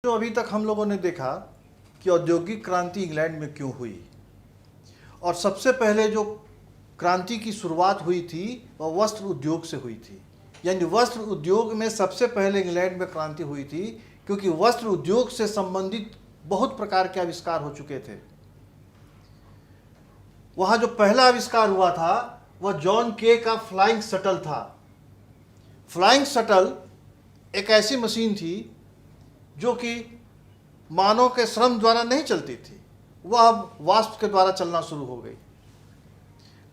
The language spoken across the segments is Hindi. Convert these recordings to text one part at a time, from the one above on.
तो अभी तक हम लोगों ने देखा कि औद्योगिक क्रांति इंग्लैंड में क्यों हुई, और सबसे पहले जो क्रांति की शुरुआत हुई थी वह वस्त्र उद्योग से हुई थी। यानी वस्त्र उद्योग में सबसे पहले इंग्लैंड में क्रांति हुई थी, क्योंकि वस्त्र उद्योग से संबंधित बहुत प्रकार के आविष्कार हो चुके थे। वहां जो पहला आविष्कार हुआ था वह जॉन के का फ्लाइंग शटल था। फ्लाइंग शटल एक ऐसी मशीन थी जो कि मानव के श्रम द्वारा नहीं चलती थी, वह अब वाष्प के द्वारा चलना शुरू हो गई।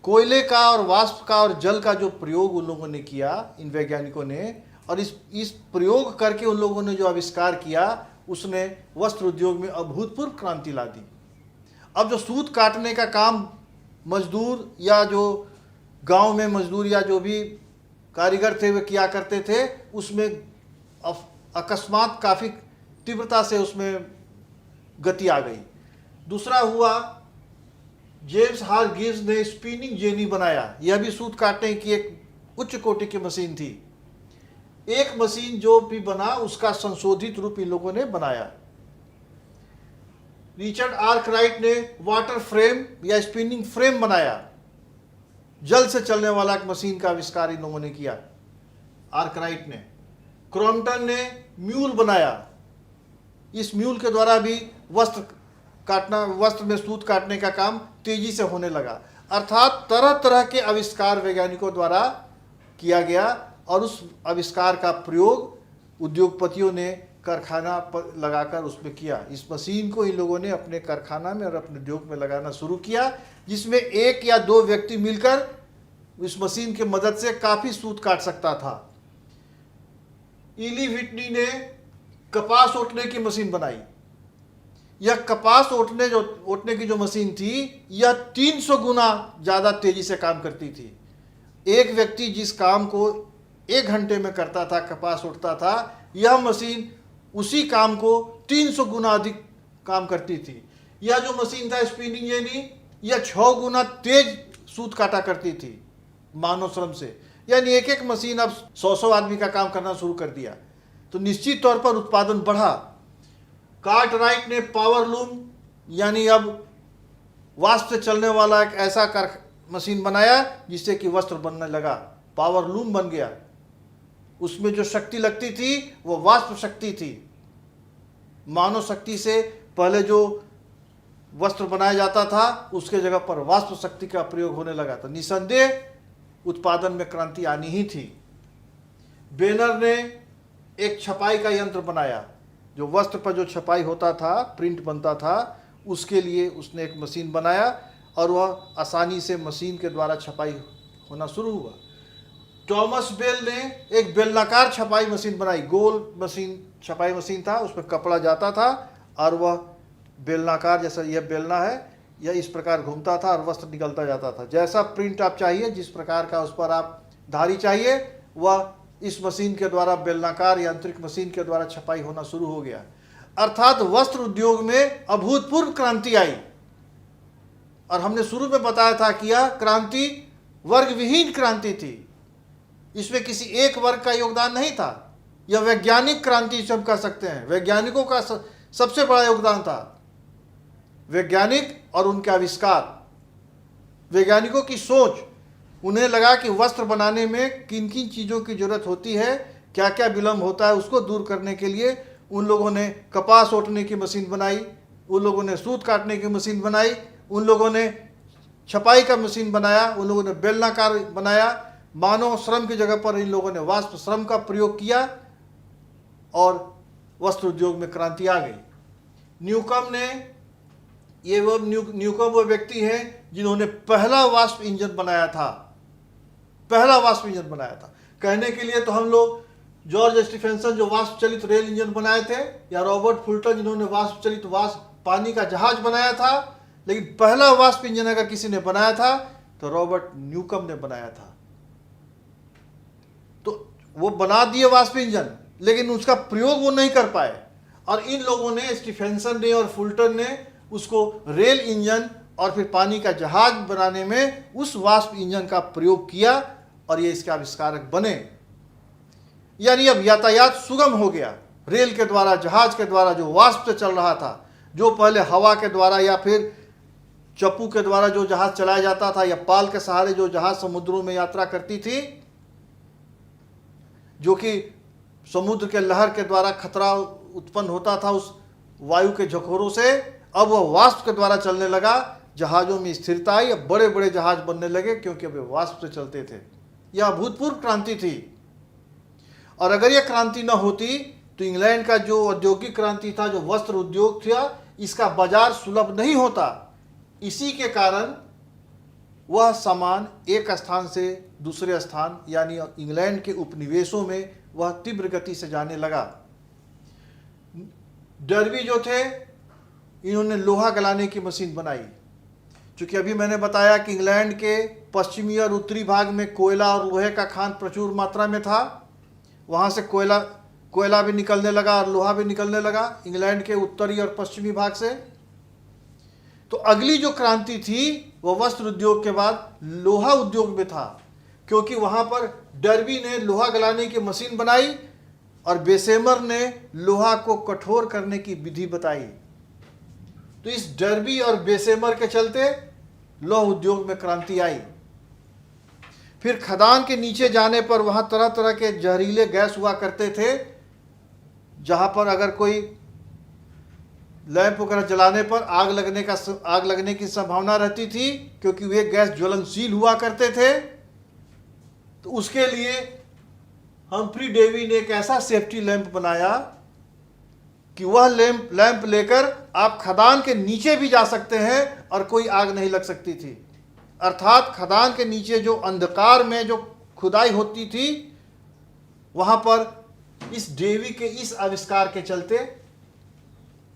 कोयले का और वाष्प का और जल का जो प्रयोग उन लोगों ने किया, इन वैज्ञानिकों ने, और इस प्रयोग करके उन लोगों ने जो आविष्कार किया उसने वस्त्र उद्योग में अभूतपूर्व क्रांति ला दी। अब जो सूत काटने का काम मजदूर या जो गांव में मजदूर या जो भी कारीगर थे वे किया करते थे, उसमें अकस्मात काफ़ी तीव्रता से उसमें गति आ गई। दूसरा हुआ, जेम्स हारग्रीव्स ने स्पिनिंग जेनी बनाया। यह भी सूत काटने की एक उच्च कोटि की मशीन थी। एक मशीन जो भी बना उसका संशोधित रूप इन लोगों ने बनाया। रिचर्ड आर्कराइट ने वाटर फ्रेम या स्पिनिंग फ्रेम बनाया। जल से चलने वाला एक मशीन का आविष्कार इन लोगों ने किया, आर्कराइट ने। क्रॉम्पटन ने म्यूल बनाया। इस म्यूल के द्वारा भी वस्त्र में सूत काटने का काम तेजी से होने लगा। अर्थात तरह तरह के आविष्कार वैज्ञानिकों द्वारा किया गया, और उस आविष्कार का प्रयोग उद्योगपतियों ने कारखाना लगाकर उसमें किया। इस मशीन को इन लोगों ने अपने कारखाना में और अपने उद्योग में लगाना शुरू किया, जिसमें एक या दो व्यक्ति मिलकर इस मशीन की मदद से काफ़ी सूत काट सकता था। इली व्हिटनी ने कपास ओटने की मशीन बनाई। यह कपास ओटने की जो मशीन थी, यह 300 गुना ज़्यादा तेजी से काम करती थी। एक व्यक्ति जिस काम को 1 घंटे में करता था, कपास ओटता था, यह मशीन उसी काम को 300 गुना अधिक काम करती थी। यह जो मशीन था स्पिनिंग जेनी, यह 6 गुना तेज सूत काटा करती थी मानव श्रम से। यानी एक एक मशीन अब 100 आदमी का काम करना शुरू कर दिया, तो निश्चित तौर पर उत्पादन बढ़ा। कार्टराइट ने पावर लूम, यानी अब वाष्प से चलने वाला एक ऐसा मशीन बनाया जिससे कि वस्त्र बनने लगा। पावर लूम बन गया। उसमें जो शक्ति लगती थी वो वाष्प शक्ति थी। मानव शक्ति से पहले जो वस्त्र बनाया जाता था उसके जगह पर वाष्प शक्ति का प्रयोग होने लगा। तो निसंदेह उत्पादन में क्रांति आनी ही थी। बेनर ने एक छपाई का यंत्र बनाया। जो वस्त्र पर जो छपाई होता था, प्रिंट बनता था, उसके लिए उसने एक मशीन बनाया, और वह आसानी से मशीन के द्वारा छपाई होना शुरू हुआ। थॉमस बेल ने एक बेलनाकार छपाई मशीन बनाई। गोल मशीन, छपाई मशीन था, उसमें कपड़ा जाता था और वह बेलनाकार, जैसा यह बेलना है, यह इस प्रकार घूमता था और वस्त्र निकलता जाता था। जैसा प्रिंट आप चाहिए, जिस प्रकार का उस पर आप धारी चाहिए, वह इस मशीन के द्वारा, बेलनाकार यांत्रिक मशीन के द्वारा छपाई होना शुरू हो गया। अर्थात वस्त्र उद्योग में अभूतपूर्व क्रांति आई। और हमने शुरू में बताया था कि यह क्रांति वर्ग विहीन क्रांति थी। इसमें किसी एक वर्ग का योगदान नहीं था। यह वैज्ञानिक क्रांति हम कह सकते हैं। वैज्ञानिकों का सबसे बड़ा योगदान था। वैज्ञानिक और उनके आविष्कार, वैज्ञानिकों की सोच, उन्हें लगा कि वस्त्र बनाने में किन किन चीज़ों की जरूरत होती है, क्या क्या विलम्ब होता है, उसको दूर करने के लिए उन लोगों ने कपास ओटने की मशीन बनाई, उन लोगों ने सूत काटने की मशीन बनाई, उन लोगों ने छपाई का मशीन बनाया, उन लोगों ने बेलनाकार बनाया। मानव श्रम की जगह पर इन लोगों ने वाष्प श्रम का प्रयोग किया और वस्त्र उद्योग में क्रांति आ गई। न्यूकम ने, न्यूकम वो व्यक्ति हैं जिन्होंने पहला वाष्प इंजन बनाया था। पहला वाष्प इंजन बनाया था। कहने के लिए तो हम लोग जॉर्ज स्टीफेंसन जो वाष्प चलित रेल इंजन बनाए थे, या रॉबर्ट फुल्टन जिन्होंने वाष्प चलित पानी का जहाज बनाया था, लेकिन पहला वाष्प इंजन अगर किसी ने बनाया था तो रॉबर्ट न्यूकम ने बनाया था। तो वो बना दिए वाष्प इंजन, लेकिन उसका प्रयोग वो नहीं कर पाए, और इन लोगों ने, स्टीफेंसन ने और फुल्टन ने, उसको रेल इंजन और फिर पानी का जहाज बनाने में उस वाष्प इंजन का प्रयोग किया, और ये इसके आविष्कारक बने। यानी अब यातायात सुगम हो गया। रेल के द्वारा, जहाज के द्वारा, जो वाष्प से चल रहा था, जो पहले हवा के द्वारा या फिर चप्पू के द्वारा जो जहाज चलाया जाता था, या पाल के सहारे जो जहाज समुद्रों में यात्रा करती थी, जो कि समुद्र के लहर के द्वारा खतरा उत्पन्न होता था उस वायु के झकोरों से, अब वह वाष्प के द्वारा चलने लगा। जहाज़ों में स्थिरता आई, अब बड़े बड़े जहाज बनने लगे क्योंकि अब वे वाष्प से चलते थे। यह अभूतपूर्व क्रांति थी। और अगर यह क्रांति न होती तो इंग्लैंड का जो औद्योगिक क्रांति था, जो वस्त्र उद्योग था, इसका बाजार सुलभ नहीं होता। इसी के कारण वह सामान एक स्थान से दूसरे स्थान यानी इंग्लैंड के उपनिवेशों में वह तीव्र गति से जाने लगा। डर्बी जो थे, इन्होंने लोहा गलाने की मशीन बनाई। चूंकि अभी मैंने बताया कि इंग्लैंड के पश्चिमी और उत्तरी भाग में कोयला और लोहे का खान प्रचुर मात्रा में था, वहाँ से कोयला भी निकलने लगा और लोहा भी निकलने लगा इंग्लैंड के उत्तरी और पश्चिमी भाग से। तो अगली जो क्रांति थी वह वस्त्र उद्योग के बाद लोहा उद्योग में था, क्योंकि वहाँ पर डर्बी ने लोहा गलाने की मशीन बनाई और बेसेमर ने लोहा को कठोर करने की विधि बताई। तो इस डर्बी और बेसेमर के चलते लौह उद्योग में क्रांति आई। फिर खदान के नीचे जाने पर वहां तरह तरह के जहरीले गैस हुआ करते थे, जहां पर अगर कोई लैंप वगैरह जलाने पर आग लगने की संभावना रहती थी, क्योंकि वे गैस ज्वलनशील हुआ करते थे। तो उसके लिए हम्फ्री डेवी ने एक ऐसा सेफ्टी लैंप बनाया कि वह लैंप लेकर आप खदान के नीचे भी जा सकते हैं और कोई आग नहीं लग सकती थी। अर्थात खदान के नीचे जो अंधकार में जो खुदाई होती थी, वहां पर इस डेवी के इस आविष्कार के चलते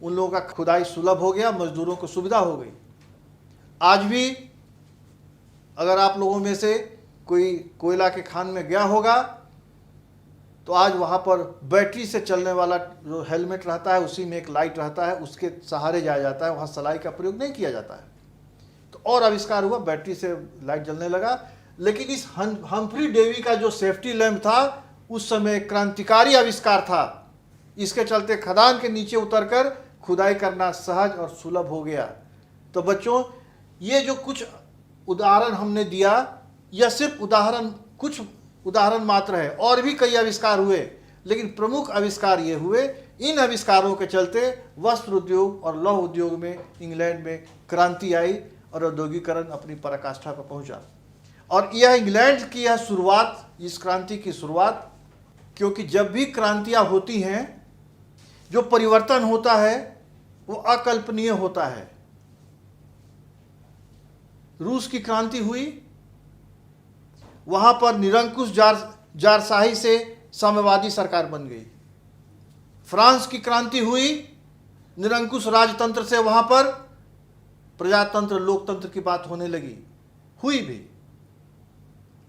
उन लोगों का खुदाई सुलभ हो गया, मजदूरों को सुविधा हो गई। आज भी अगर आप लोगों में से कोई कोयला के खान में गया होगा तो आज वहाँ पर बैटरी से चलने वाला जो हेलमेट रहता है, उसी में एक लाइट रहता है, उसके सहारे जाया जाता है, वहाँ सलाई का प्रयोग नहीं किया जाता है। तो और आविष्कार हुआ, बैटरी से लाइट जलने लगा। लेकिन इस हम्फ्री डेवी का जो सेफ्टी लैंप था, उस समय क्रांतिकारी आविष्कार था। इसके चलते खदान के नीचे उतरकर खुदाई करना सहज और सुलभ हो गया। तो बच्चों, ये जो कुछ उदाहरण हमने दिया, यह सिर्फ कुछ उदाहरण मात्र है। और भी कई आविष्कार हुए, लेकिन प्रमुख आविष्कार ये हुए। इन आविष्कारों के चलते वस्त्र उद्योग और लौह उद्योग में इंग्लैंड में क्रांति आई और औद्योगिकरण अपनी पराकाष्ठा पर पहुंचा। और यह इंग्लैंड की यह शुरुआत, इस क्रांति की शुरुआत, क्योंकि जब भी क्रांतियां होती हैं, जो परिवर्तन होता है वो अकल्पनीय होता है। रूस की क्रांति हुई, वहां पर निरंकुश जारशाही से साम्यवादी सरकार बन गई। फ्रांस की क्रांति हुई, निरंकुश राजतंत्र से वहां पर प्रजातंत्र, लोकतंत्र की बात होने लगी, हुई भी।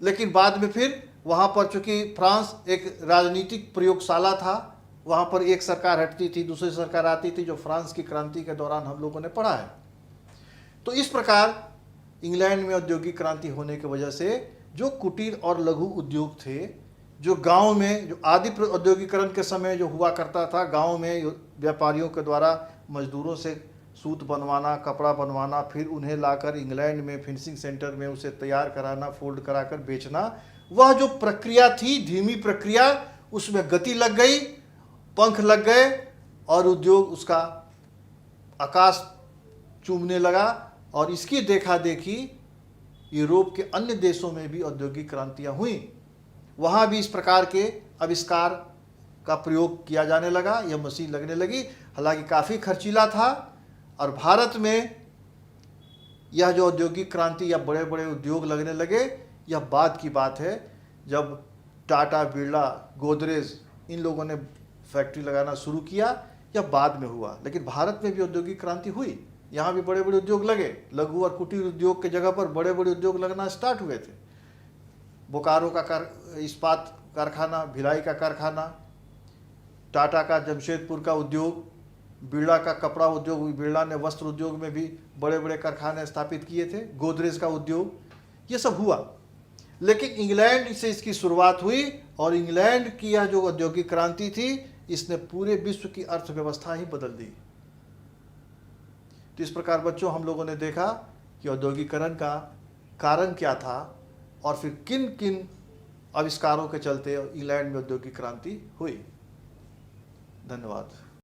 लेकिन बाद में फिर वहां पर, चूंकि फ्रांस एक राजनीतिक प्रयोगशाला था, वहां पर एक सरकार हटती थी, दूसरी सरकार आती थी, जो फ्रांस की क्रांति के दौरान हम लोगों ने पढ़ा है। तो इस प्रकार इंग्लैंड में औद्योगिक क्रांति होने की वजह से जो कुटीर और लघु उद्योग थे, जो गांव में, जो आदि औद्योगिकरण के समय जो हुआ करता था, गांव में व्यापारियों के द्वारा मजदूरों से सूत बनवाना, कपड़ा बनवाना, फिर उन्हें लाकर इंग्लैंड में फिनिशिंग सेंटर में उसे तैयार कराना, फोल्ड कराकर बेचना, वह जो प्रक्रिया थी, धीमी प्रक्रिया, उसमें गति लग गई, पंख लग गए और उद्योग उसका आकाश चूमने लगा। और इसकी देखा देखी यूरोप के अन्य देशों में भी औद्योगिक क्रांतियां हुई। वहाँ भी इस प्रकार के आविष्कार का प्रयोग किया जाने लगा, यह मशीन लगने लगी। हालांकि काफ़ी खर्चीला था। और भारत में यह जो औद्योगिक क्रांति या बड़े बड़े उद्योग लगने लगे, यह बाद की बात है, जब टाटा, बिरला, गोदरेज, इन लोगों ने फैक्ट्री लगाना शुरू किया, यह बाद में हुआ। लेकिन भारत में भी औद्योगिक क्रांति हुई, यहाँ भी बड़े बड़े उद्योग लगे। लघु और कुटीर उद्योग के जगह पर बड़े बड़े उद्योग लगना स्टार्ट हुए थे। बोकारो का इस्पात कारखाना, भिलाई का कारखाना, टाटा का जमशेदपुर का उद्योग, बिरला का कपड़ा उद्योग, बिरला ने वस्त्र उद्योग में भी बड़े बड़े कारखाने स्थापित किए थे, गोदरेज का उद्योग, ये सब हुआ। लेकिन इंग्लैंड से इसकी शुरुआत हुई और इंग्लैंड की यह जो औद्योगिक क्रांति थी, इसने पूरे विश्व की अर्थव्यवस्था ही बदल दी। तो इस प्रकार बच्चों, हम लोगों ने देखा कि औद्योगिकरण का कारण क्या था और फिर किन किन आविष्कारों के चलते इंग्लैंड में औद्योगिक क्रांति हुई। धन्यवाद।